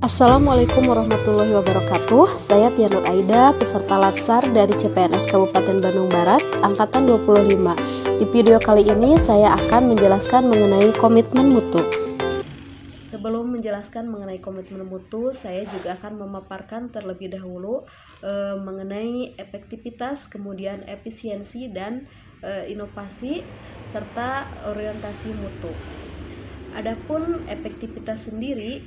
Assalamualaikum warahmatullahi wabarakatuh. Saya Tia Nur Aida, peserta Latsar dari CPNS Kabupaten Bandung Barat, Angkatan 25. Di video kali ini saya akan menjelaskan mengenai komitmen mutu. Sebelum menjelaskan mengenai komitmen mutu, saya juga akan memaparkan terlebih dahulu mengenai efektivitas, kemudian efisiensi dan inovasi, serta orientasi mutu. Adapun efektivitas sendiri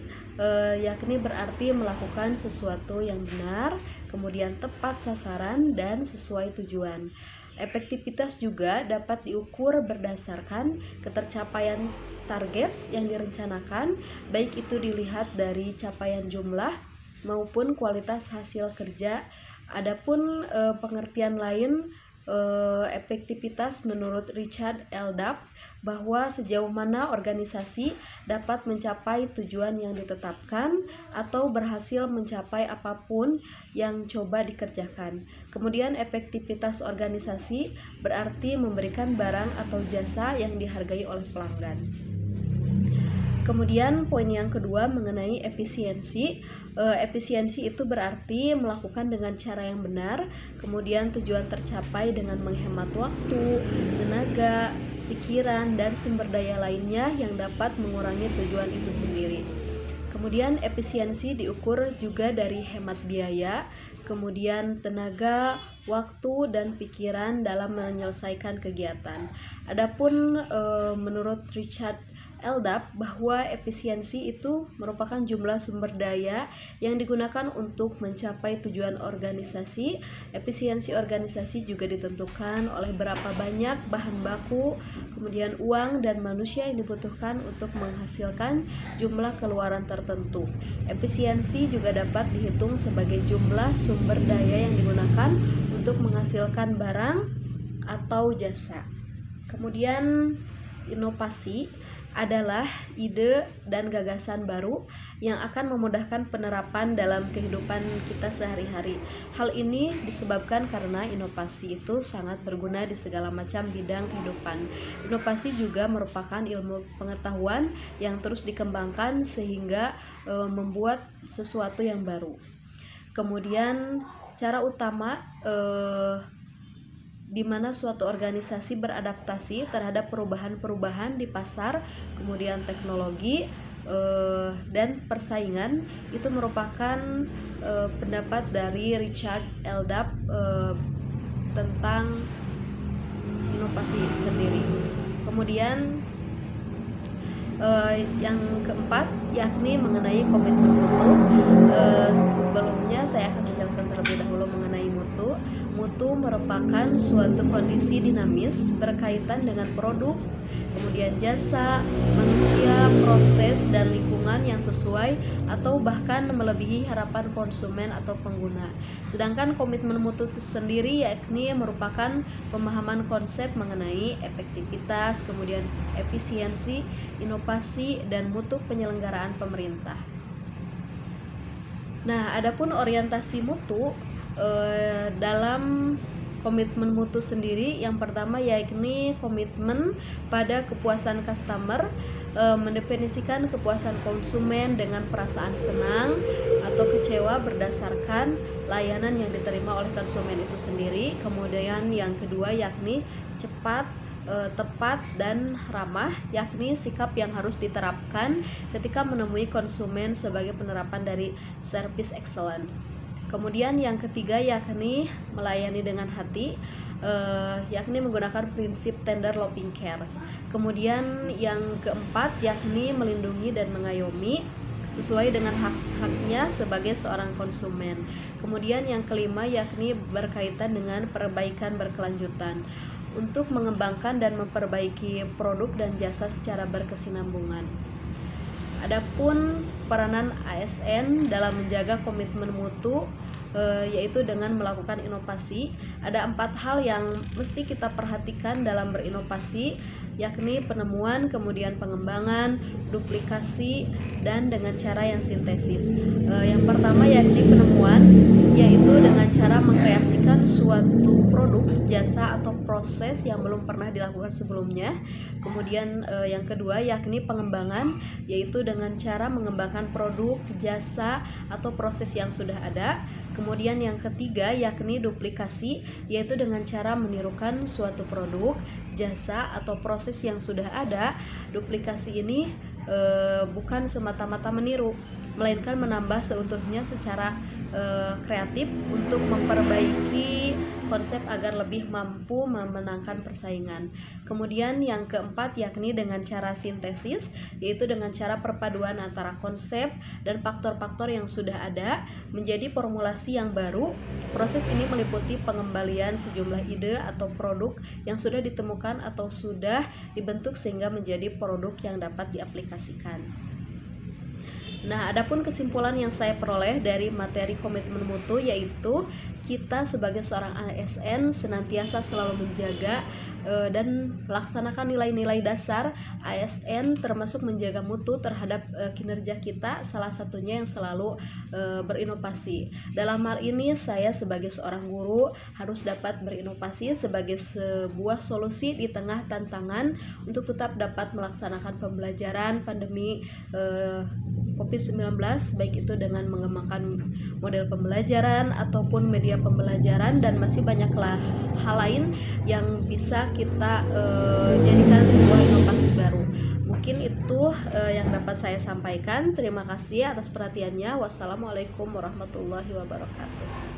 yakni berarti melakukan sesuatu yang benar, kemudian tepat sasaran dan sesuai tujuan. Efektivitas juga dapat diukur berdasarkan ketercapaian target yang direncanakan, baik itu dilihat dari capaian jumlah maupun kualitas hasil kerja. Adapun pengertian lain efektivitas menurut Richard L. Duff bahwa sejauh mana organisasi dapat mencapai tujuan yang ditetapkan atau berhasil mencapai apapun yang coba dikerjakan. Kemudian efektivitas organisasi berarti memberikan barang atau jasa yang dihargai oleh pelanggan. Kemudian poin yang kedua mengenai efisiensi. Efisiensi itu berarti melakukan dengan cara yang benar, kemudian tujuan tercapai dengan menghemat waktu, tenaga, pikiran, dan sumber daya lainnya yang dapat mengurangi tujuan itu sendiri. Kemudian efisiensi diukur juga dari hemat biaya, kemudian tenaga, waktu, dan pikiran dalam menyelesaikan kegiatan. Adapun menurut Richard L. Duff bahwa efisiensi itu merupakan jumlah sumber daya yang digunakan untuk mencapai tujuan organisasi. Efisiensi organisasi juga ditentukan oleh berapa banyak bahan baku, kemudian uang dan manusia yang dibutuhkan untuk menghasilkan jumlah keluaran tertentu. Efisiensi juga dapat dihitung sebagai jumlah sumber daya yang digunakan untuk menghasilkan barang atau jasa. Kemudian inovasi adalah ide dan gagasan baru yang akan memudahkan penerapan dalam kehidupan kita sehari-hari. Hal ini disebabkan karena inovasi itu sangat berguna di segala macam bidang kehidupan. Inovasi juga merupakan ilmu pengetahuan yang terus dikembangkan sehingga membuat sesuatu yang baru. Kemudian cara utama di mana suatu organisasi beradaptasi terhadap perubahan-perubahan di pasar, kemudian teknologi dan persaingan, itu merupakan pendapat dari Richard L. Duff tentang inovasi sendiri. Kemudian yang keempat yakni mengenai komitmen mutu. Sebelumnya saya akan menjelaskan terlebih dahulu mengenai mutu. Mutu merupakan suatu kondisi dinamis berkaitan dengan produk, kemudian jasa, manusia, proses, dan lingkungan yang sesuai atau bahkan melebihi harapan konsumen atau pengguna. Sedangkan komitmen mutu sendiri yakni merupakan pemahaman konsep mengenai efektivitas, kemudian efisiensi, inovasi, dan mutu penyelenggaraan pemerintah. Nah, adapun orientasi mutu dalam komitmen mutu sendiri, yang pertama yakni komitmen pada kepuasan customer, mendefinisikan kepuasan konsumen dengan perasaan senang atau kecewa berdasarkan layanan yang diterima oleh konsumen itu sendiri. Kemudian yang kedua yakni cepat, tepat, dan ramah, yakni sikap yang harus diterapkan ketika menemui konsumen sebagai penerapan dari service excellent. Kemudian yang ketiga yakni melayani dengan hati, yakni menggunakan prinsip tender loving care. Kemudian yang keempat yakni melindungi dan mengayomi sesuai dengan hak-haknya sebagai seorang konsumen. Kemudian yang kelima yakni berkaitan dengan perbaikan berkelanjutan untuk mengembangkan dan memperbaiki produk dan jasa secara berkesinambungan. Adapun peranan ASN dalam menjaga komitmen mutu yaitu dengan melakukan inovasi. Ada 4 hal yang mesti kita perhatikan dalam berinovasi, yakni penemuan, kemudian pengembangan, duplikasi, dan dengan cara yang sintesis. Yang pertama yakni penemuan, yaitu dengan cara mengkreasikan suatu produk, jasa atau proses yang belum pernah dilakukan sebelumnya. Kemudian yang kedua yakni pengembangan, yaitu dengan cara mengembangkan produk, jasa atau proses yang sudah ada. Kemudian yang ketiga yakni duplikasi, yaitu dengan cara menirukan suatu produk, jasa atau proses yang sudah ada. Duplikasi ini bukan semata-mata meniru, melainkan menambah seutuhnya secara kreatif untuk memperbaiki konsep agar lebih mampu memenangkan persaingan. Kemudian yang keempat yakni dengan cara sintesis, yaitu dengan cara perpaduan antara konsep dan faktor-faktor yang sudah ada menjadi formulasi yang baru. Proses ini meliputi pengembalian sejumlah ide atau produk yang sudah ditemukan atau sudah dibentuk sehingga menjadi produk yang dapat diaplikasikan. Nah, adapun kesimpulan yang saya peroleh dari materi komitmen mutu yaitu kita sebagai seorang ASN senantiasa selalu menjaga dan melaksanakan nilai-nilai dasar ASN, termasuk menjaga mutu terhadap kinerja kita, salah satunya yang selalu berinovasi. Dalam hal ini saya sebagai seorang guru harus dapat berinovasi sebagai sebuah solusi di tengah tantangan untuk tetap dapat melaksanakan pembelajaran pandemi COVID-19, baik itu dengan mengembangkan model pembelajaran ataupun media pembelajaran, dan masih banyaklah hal lain yang bisa kita jadikan sebuah inovasi baru. Mungkin itu yang dapat saya sampaikan. Terima kasih atas perhatiannya. Wassalamualaikum warahmatullahi wabarakatuh.